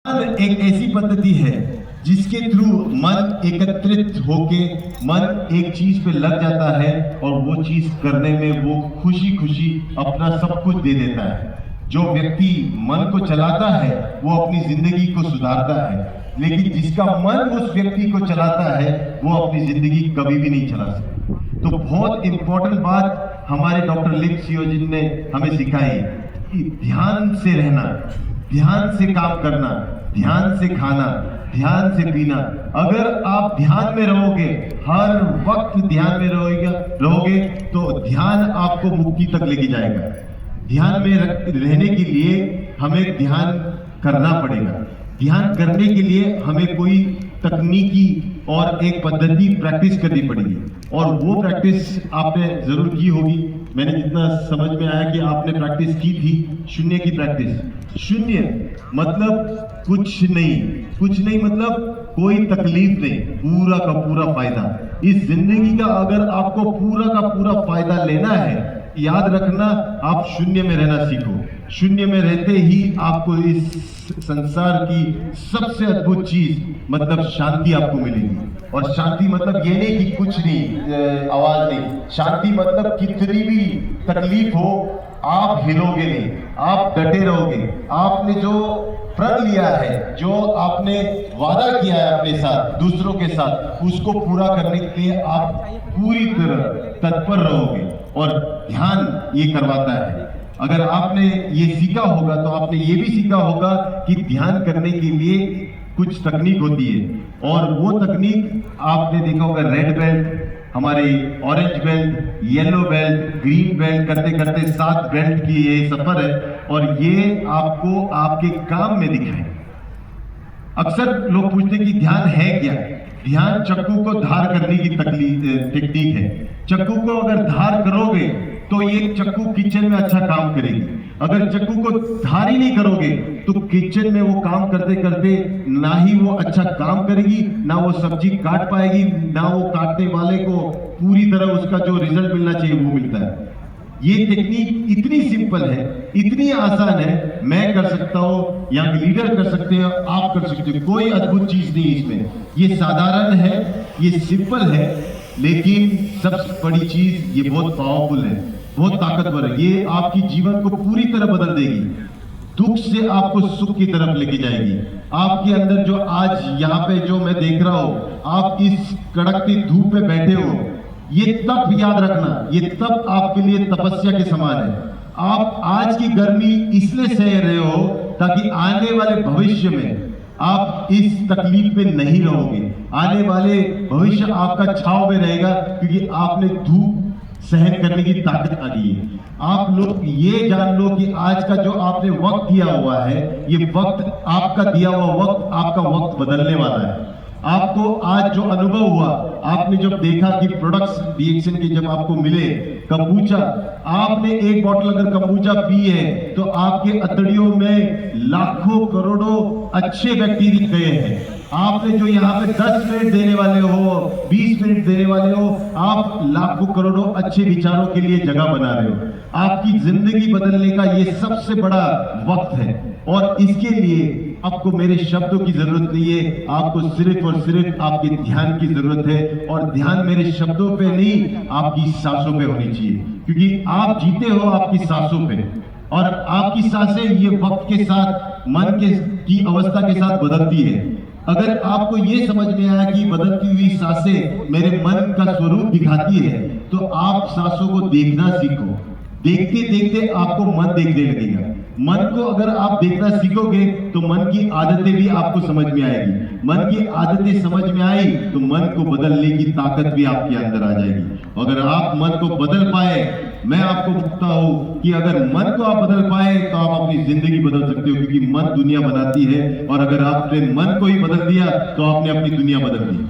ध्यान एक ऐसी पद्धति है जिसके थ्रू मन एकत्रित होके मन एक चीज पे लग जाता है और वो चीज करने में वो खुशी खुशी अपना सब कुछ दे देता है। जो व्यक्ति मन को चलाता है वो अपनी जिंदगी को सुधारता है, लेकिन जिसका मन उस व्यक्ति को चलाता है वो अपनी जिंदगी कभी भी नहीं चला सकता। तो बहुत इंपॉर्टेंट बात हमारे डॉक्टर लिम सियोजिन ने हमें सिखाई कि ध्यान से रहना, ध्यान से काम करना, ध्यान से खाना, ध्यान से पीना। अगर आप ध्यान में रहोगे, हर वक्त ध्यान में रहोगे तो ध्यान आपको मुक्ति तक लेके जाएगा। ध्यान में रहने के लिए हमें ध्यान करना पड़ेगा। ध्यान करने के लिए हमें कोई तकनीकी और एक पद्धति प्रैक्टिस करनी पड़ेगी, और वो प्रैक्टिस आपने जरूर की होगी। मैंने जितना समझ में आया कि आपने प्रैक्टिस की थी शून्य की प्रैक्टिस। शून्य मतलब कुछ नहीं मतलब कोई तकलीफ नहीं, पूरा का पूरा फायदा। इस जिंदगी का अगर आपको पूरा का पूरा फायदा लेना है, याद रखना आप शून्य में रहना सीखो। शून्य में रहते ही आपको इस संसार की सबसे अद्भुत चीज मतलब शांति आपको मिलेगी। और शांति मतलब ये नहीं कि कुछ नहीं, आवाज नहीं। शांति मतलब कितनी भी तकलीफ हो आप हिलोगे नहीं, आप डटे रहोगे। आपने जो प्रण लिया है, जो आपने वादा किया है अपने साथ, दूसरों के साथ, उसको पूरा करने के लिए आप पूरी तरह तत्पर रहोगे। और ध्यान ये करवाता है। अगर आपने ये सीखा होगा तो आपने ये भी सीखा होगा कि ध्यान करने के लिए कुछ तकनीक होती है, और वो तकनीक आपने देखा होगा। रेड बेल्ट, हमारे orange belt, yellow belt, green belt करते करते 7 बेल्ट की ये सफर है, और ये आपको आपके काम में दिखाए। अक्सर लोग पूछते हैं कि ध्यान है क्या। ध्यान चक्कू को धार करने की टेक्निक है। चक्कू को अगर धार करोगे तो ये चक्कू किचन में अच्छा काम करेगी। अगर चक्कू को धार ही नहीं करोगे तो किचन में वो काम करते करते ना ही वो अच्छा काम करेगी, ना वो सब्जी काट पाएगी, ना वो काटने वाले को पूरी तरह उसका जो रिजल्ट मिलना चाहिए वो मिलता है। ये टेक्निक इतनी सिंपल है, इतनी आसान है, मैं कर सकता हूँ, यंग लीडर कर सकते हैं, आप कर सकते हो। कोई अद्भुत चीज नहीं इसमें। ये साधारण है, ये सिंपल है, लेकिन सबसे बड़ी चीज ये बहुत पावरफुल है, बहुत ताकतवर है। ये आपकी जीवन को पूरी तरह बदल देगी। दुख से आपको सुख की तरफ लेके जाएगी। आपके अंदर जो आज यहाँ पे जो मैं देख रहा हूँ, आप इस कड़कती धूप में बैठे हो, ये तब याद रखना, ये तब आपके लिए तपस्या के समान है। आप आज की गर्मी इसलिए सह रहे हो ताकि आने वाले भविष्य में आप इस तकलीफ में नहीं रहोगे। आने वाले भविष्य आपका छाव में रहेगा, क्योंकि आपने धूप सहन करने की ताकत आ गई है। आप लोग ये जान लो कि आज का जो आपने वक्त दिया हुआ है, ये वक्त आपका दिया हुआ वक्त, आपका वक्त बदलने वाला है। आपको आज जो अनुभव हुआ, आपने जब देखा कि प्रोडक्ट्स रिएक्शन के जब आपको मिले कंबूचा, आपने एक बोतल अगर कंबूचा पी है तो आपके अतड़ियों में लाखों करोड़ों अच्छे बैक्टीरिया गए हैं। आपने जो यहाँ पे 10 मिनट देने वाले हो, 20 मिनट देने वाले हो, आप लाखों करोड़ों अच्छे विचारों के लिए जगह बना रहे हो। आपकी जिंदगी बदलने का ये सबसे बड़ा वक्त है, और इसके लिए आपको मेरे शब्दों की जरूरत नहीं है, आपको सिर्फ और सिर्फ आपके ध्यान की जरूरत है। और ध्यान मेरे शब्दों पे नहीं, आपकी सांसों पे होनी चाहिए, क्योंकि आप जीते हो आपकी सांसों पे, और आपकी सांसें ये वक्त के साथ मन की अवस्था के साथ बदलती है। अगर आपको ये समझ में आया कि बदलती हुई सांसें मेरे मन का स्वरूप दिखाती है, तो आप सांसों को देखना सीखो। देखते देखते आपको मन देखने लगेगा। मन को अगर आप देखना सीखोगे तो मन की आदतें भी आपको समझ में आएगी। मन की आदतें समझ में आई तो मन को बदलने की ताकत भी आपके अंदर आ जाएगी। अगर आप मन को बदल पाए, मैं आपको बताता हूँ कि अगर मन को आप बदल पाए तो आप अपनी जिंदगी बदल सकते हो, क्योंकि मन दुनिया बनाती है, और अगर आपने मन को ही बदल दिया तो आपने अपनी दुनिया बदल दी।